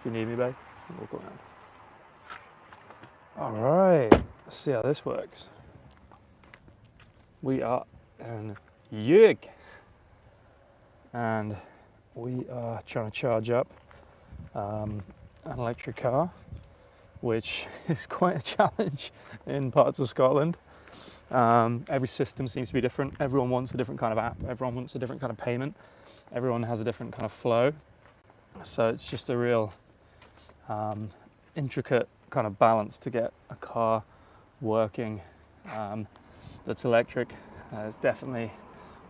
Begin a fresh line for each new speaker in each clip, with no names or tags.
you need me, babe. Walk around. All right, let's see how this works. We are in York, and we are trying to charge up an electric car, which is quite a challenge in parts of Scotland. Every system seems to be different. Everyone wants a different kind of app. Everyone wants a different kind of payment. Everyone has a different kind of flow. So it's just a real intricate kind of balance to get a car working that's electric. It's definitely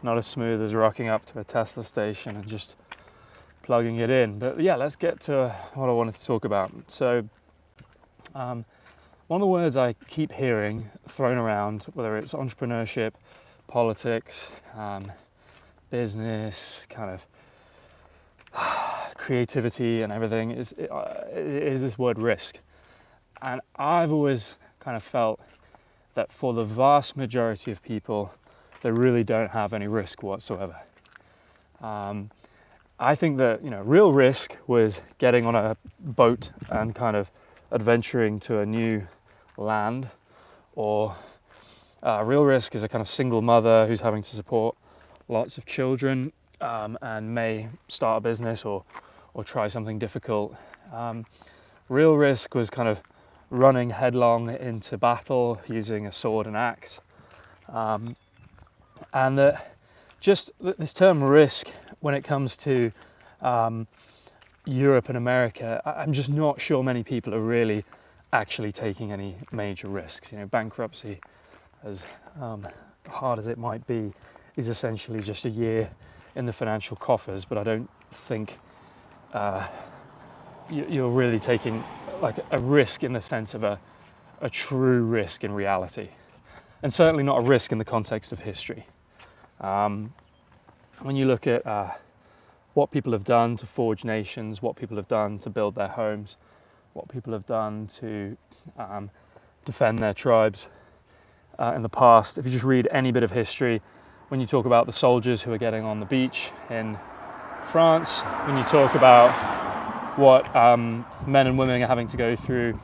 not as smooth as rocking up to a Tesla station and just plugging it in. But yeah, let's get to what I wanted to talk about. So one of the words I keep hearing thrown around, whether it's entrepreneurship, politics, business, kind of creativity and everything, is this word risk. And I've always kind of felt that for the vast majority of people, they really don't have any risk whatsoever. I think that, real risk was getting on a boat and kind of adventuring to a new land, or real risk is a kind of single mother who's having to support lots of children and may start a business or try something difficult. Real risk was kind of running headlong into battle using a sword and axe. And this term risk, when it comes to Europe and America, I'm just not sure many people are really actually taking any major risks. Bankruptcy, as hard as it might be, is essentially just a year in the financial coffers, but I don't think you're really taking like a risk in the sense of a true risk in reality, and certainly not a risk in the context of history. When you look at what people have done to forge nations, what people have done to build their homes, what people have done to defend their tribes in the past, if you just read any bit of history, when you talk about the soldiers who are getting on the beach in France, when you talk about what men and women are having to go through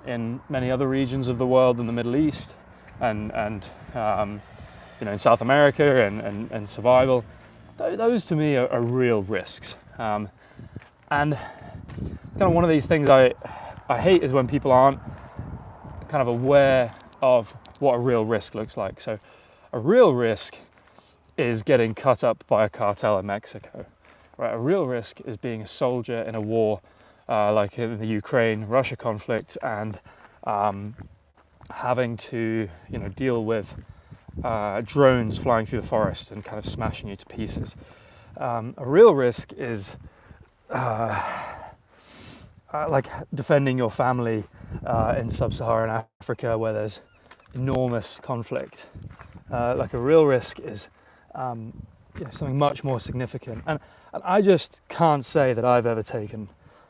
in many other regions of the world, in the Middle East and in South America and survival, those to me are real risks. And kind of one of these things I hate is when people aren't kind of aware of what a real risk looks like. So a real risk is getting cut up by a cartel in Mexico. Right? A real risk is being a soldier in a war like in the Ukraine-Russia conflict and having to deal with drones flying through the forest and kind of smashing you to pieces. A real risk is like defending your family in sub-Saharan Africa where there's enormous conflict. Like a real risk is something much more significant. And I just can't say that I've ever taken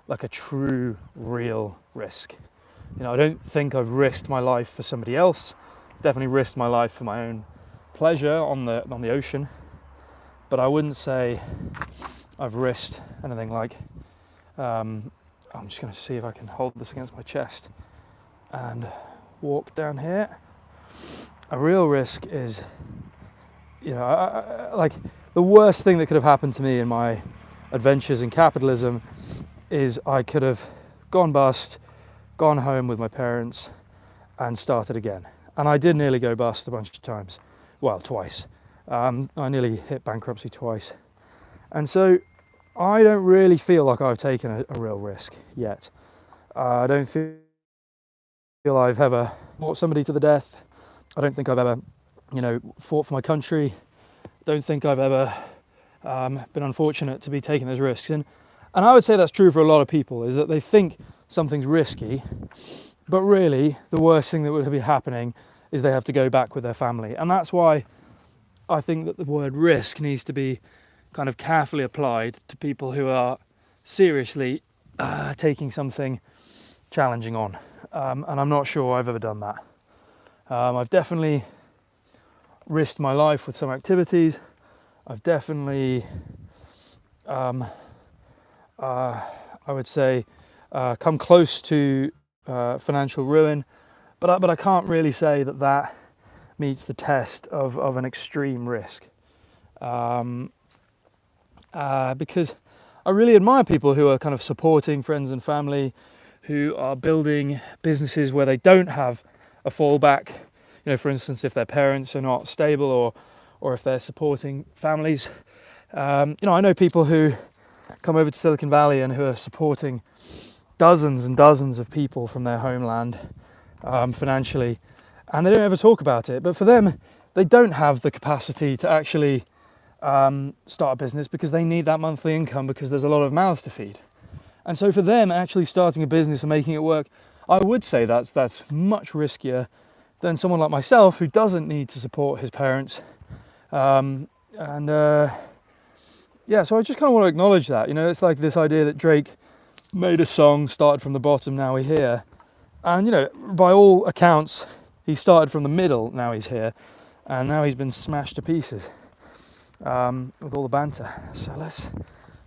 like a true, real risk. I don't think I've risked my life for somebody else. Definitely risked my life for my own pleasure on the ocean. But I wouldn't say I've risked anything like, I'm just going to see if I can hold this against my chest and walk down here. A real risk is, like the worst thing that could have happened to me in my adventures in capitalism is I could have gone bust, gone home with my parents and started again. And I did nearly go bust a bunch of times. Well, twice. I nearly hit bankruptcy twice. And so I don't really feel like I've taken a real risk yet. I don't feel I've ever fought somebody to the death. I don't think I've ever, fought for my country. Don't think I've ever been unfortunate to be taking those risks. And I would say that's true for a lot of people, is that they think something's risky, but really the worst thing that would be happening is they have to go back with their family. And that's why I think that the word risk needs to be kind of carefully applied to people who are seriously taking something challenging on. And I'm not sure I've ever done that. I've definitely risked my life with some activities. I've definitely, I would say, come close to financial ruin, but I can't really say that meets the test of an extreme risk. Because I really admire people who are kind of supporting friends and family, who are building businesses where they don't have a fallback. You know, for instance, if their parents are not stable, or if they're supporting families. You know, I know people who come over to Silicon Valley and who are supporting dozens and dozens of people from their homeland financially, and they don't ever talk about it. But for them, they don't have the capacity to actually start a business because they need that monthly income because there's a lot of mouths to feed. And so for them, actually starting a business and making it work, I would say that's much riskier than someone like myself who doesn't need to support his parents. Yeah, so I just kind of want to acknowledge that. You know, it's like this idea that Drake made a song, started from the bottom, now we're here. And, you know, by all accounts, he started from the middle, now he's here. And now he's been smashed to pieces with all the banter. So let's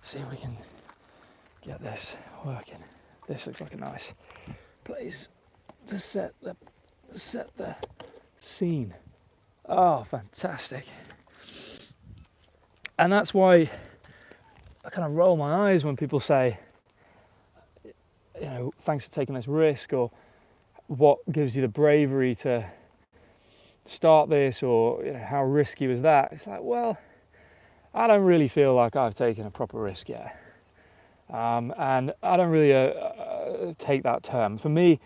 see if we can get this working. This looks like a nice place to set the scene. Oh, fantastic. And that's why I kind of roll my eyes when people say, you know, thanks for taking this risk, or what gives you the bravery to start this, or, you know, how risky was that? It's like, well, I don't really feel like I've taken a proper risk yet. And I don't really take that term. For me,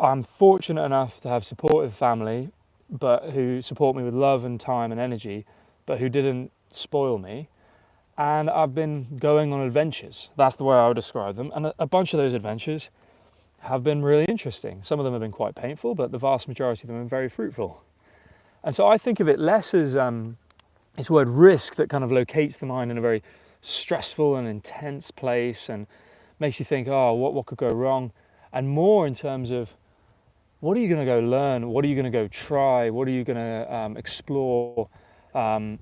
I'm fortunate enough to have supportive family, but who support me with love and time and energy, but who didn't spoil me. And I've been going on adventures. That's the way I would describe them. And a bunch of those adventures have been really interesting. Some of them have been quite painful, but the vast majority of them are very fruitful. And so I think of it less as this word risk that kind of locates the mind in a very stressful and intense place and makes you think, oh, what could go wrong? And more in terms of, what are you going to go learn? What are you going to go try? What are you going to explore? And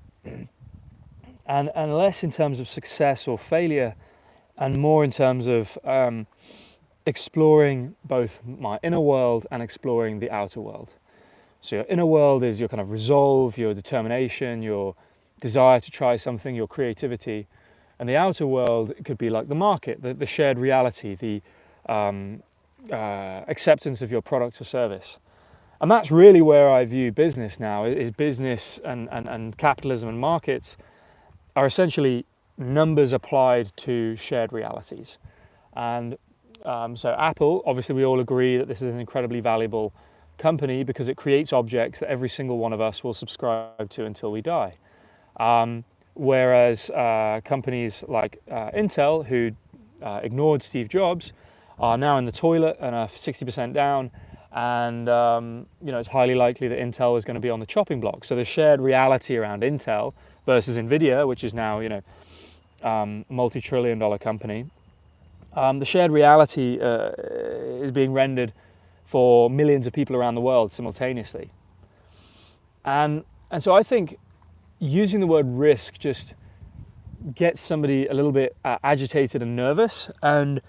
less in terms of success or failure, and more in terms of exploring both my inner world and exploring the outer world. So your inner world is your kind of resolve, your determination, your desire to try something, your creativity. And the outer world, it could be like the market, the shared reality, the acceptance of your product or service. And that's really where I view business now, is business and capitalism and markets are essentially numbers applied to shared realities. And so Apple, obviously we all agree that this is an incredibly valuable company because it creates objects that every single one of us will subscribe to until we die. Whereas companies like Intel, who ignored Steve Jobs, are now in the toilet and are 60% down. And you know, it's highly likely that Intel is going to be on the chopping block. So the shared reality around Intel versus Nvidia, which is now, you know, multi-trillion-dollar company, the shared reality is being rendered for millions of people around the world simultaneously. And so I think using the word risk just gets somebody a little bit agitated and nervous, and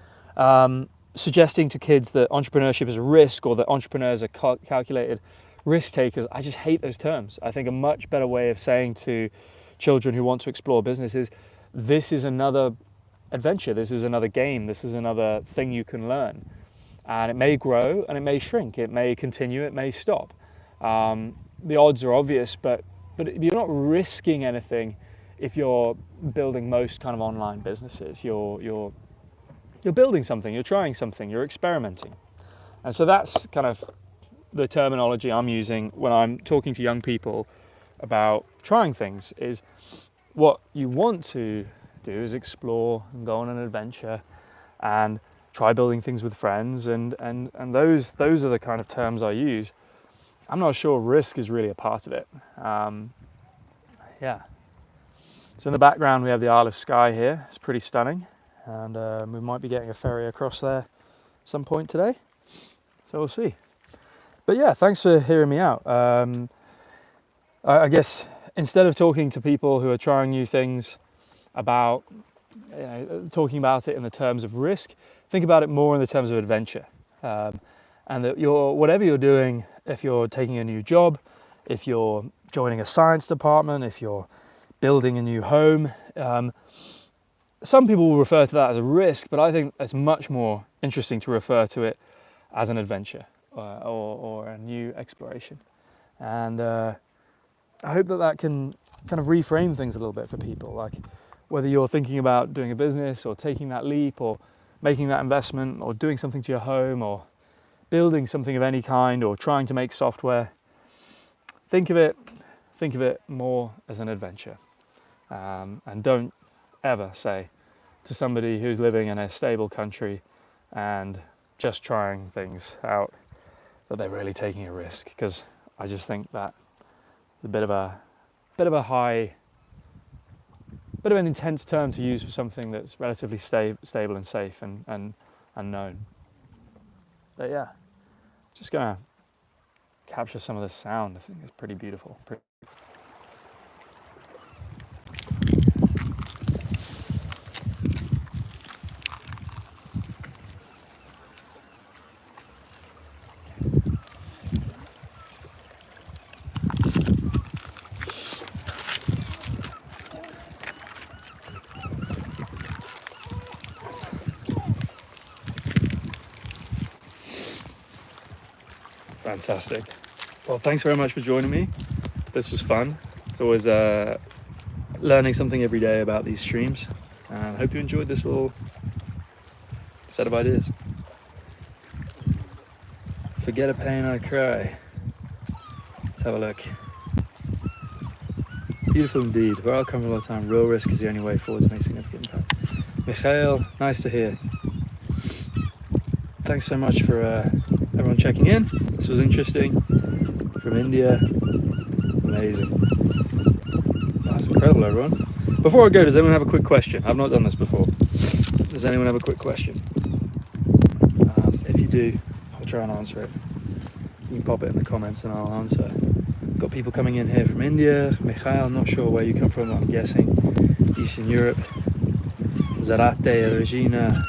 suggesting to kids that entrepreneurship is a risk, or that entrepreneurs are calculated risk takers. I just hate those terms. I think a much better way of saying to children who want to explore business is, this is another adventure, this is another game, this is another thing you can learn. And it may grow and it may shrink, it may continue, it may stop. The odds are obvious, but you're not risking anything if you're building most kind of online businesses. You're building something, you're trying something, you're experimenting. And so that's kind of the terminology I'm using when I'm talking to young people about trying things, is what you want to do is explore and go on an adventure and try building things with friends, and those are the kind of terms I use. I'm not sure risk is really a part of it. Yeah. So in the background we have the Isle of Skye here. It's pretty stunning, and we might be getting a ferry across there some point today. So we'll see. But yeah, thanks for hearing me out. I guess instead of talking to people who are trying new things about, talking about it in the terms of risk, think about it more in the terms of adventure. And that whatever you're doing, if you're taking a new job, if you're joining a science department, if you're building a new home, some people will refer to that as a risk, but I think it's much more interesting to refer to it as an adventure or a new exploration. And I hope that can kind of reframe things a little bit for people, like whether you're thinking about doing a business or taking that leap or making that investment or doing something to your home or building something of any kind or trying to make software. Think of it more as an adventure, and don't ever say to somebody who's living in a stable country and just trying things out that they're really taking a risk, because I just think that a bit of an intense term to use for something that's relatively stable and safe and known. But yeah, just gonna capture some of the sound. I think it's pretty beautiful. Fantastic. Well, thanks very much for joining me. This was fun. It's always learning something every day about these streams. And I hope you enjoyed this little set of ideas. Forget a pain, I cry. Let's have a look. Beautiful indeed. Where I'll come from all the time, real risk is the only way forward to make significant impact. Mikhail, nice to hear. Thanks so much for everyone checking in. This was interesting. From India. Amazing. That's incredible, everyone. Before I go, does anyone have a quick question? I've not done this before. Does anyone have a quick question? If you do, I'll try and answer it. You can pop it in the comments and I'll answer. Got people coming in here from India. Mikhail, I'm not sure where you come from, I'm guessing Eastern Europe. Zarate, Regina.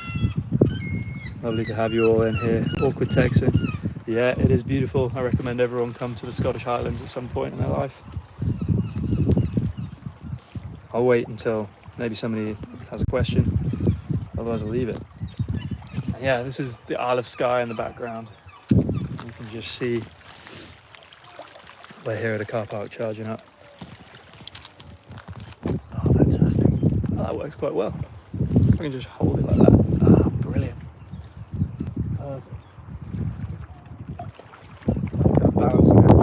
Lovely to have you all in here. Awkward Texan. Yeah, it is beautiful. I recommend everyone come to the Scottish Highlands at some point in their life. I'll wait until maybe somebody has a question, otherwise I'll leave it. And yeah, this is the Isle of Skye in the background. You can just see we're here at a car park charging up. Oh, fantastic. Oh, that works quite well. I can just hold it like that. Ah, brilliant. Perfect. Balancing act.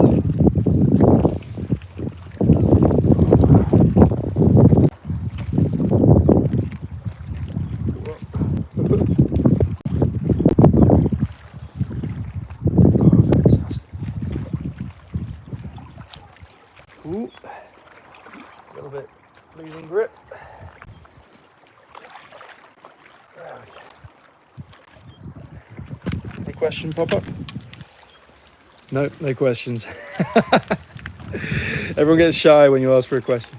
Ooh, a little bit losing grip. There we go. Any question pop up? No questions. Everyone gets shy when you ask for a question.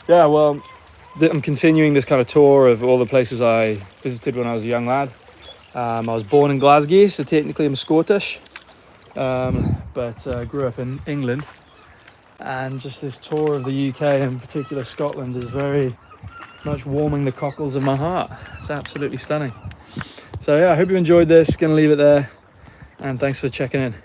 Yeah, well, I'm continuing this kind of tour of all the places I visited when I was a young lad. I was born in Glasgow, so technically I'm Scottish, but grew up in England. And just this tour of the UK, in particular Scotland, is very much warming the cockles of my heart. It's absolutely stunning. So yeah, I hope you enjoyed this. Gonna leave it there, and thanks for checking in.